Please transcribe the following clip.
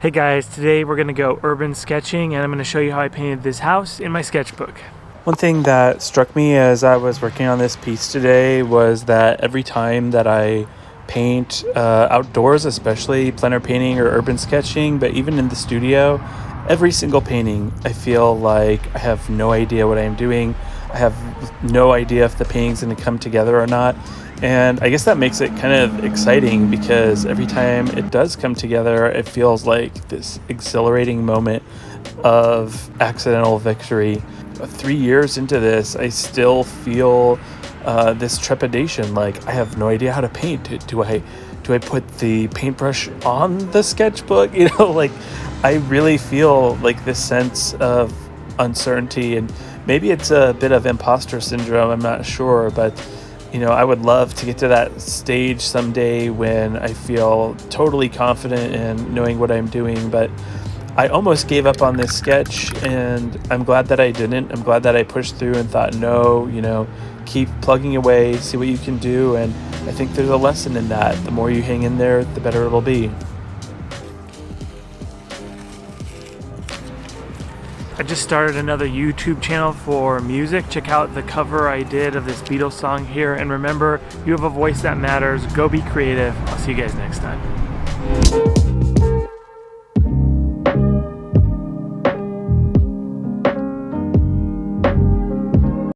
Hey guys, today we're going to go urban sketching and I'm going to show you how I painted this house in my sketchbook. One thing that struck me as I was working on this piece today was that every time that I paint outdoors, especially plein painting or urban sketching, but even in the studio, every single painting I feel like I have no idea what I'm doing. I have no idea if the painting's going to come together or not. And I guess that makes it kind of exciting because every time it does come together, it feels like this exhilarating moment of accidental victory. 3 years into this, I still feel this trepidation. Like, I have no idea how to paint. Do I put the paintbrush on the sketchbook? Like, I really feel like this sense of uncertainty, and maybe it's a bit of imposter syndrome. I'm not sure, but I would love to get to that stage someday when I feel totally confident in knowing what I'm doing, but I almost gave up on this sketch, and I'm glad that I didn't. I'm glad that I pushed through and thought, no, keep plugging away, see what you can do, and I think there's a lesson in that. The more you hang in there, the better it'll be. I just started another YouTube channel for music. Check out the cover I did of this Beatles song here. And remember, you have a voice that matters. Go be creative. I'll see you guys next time.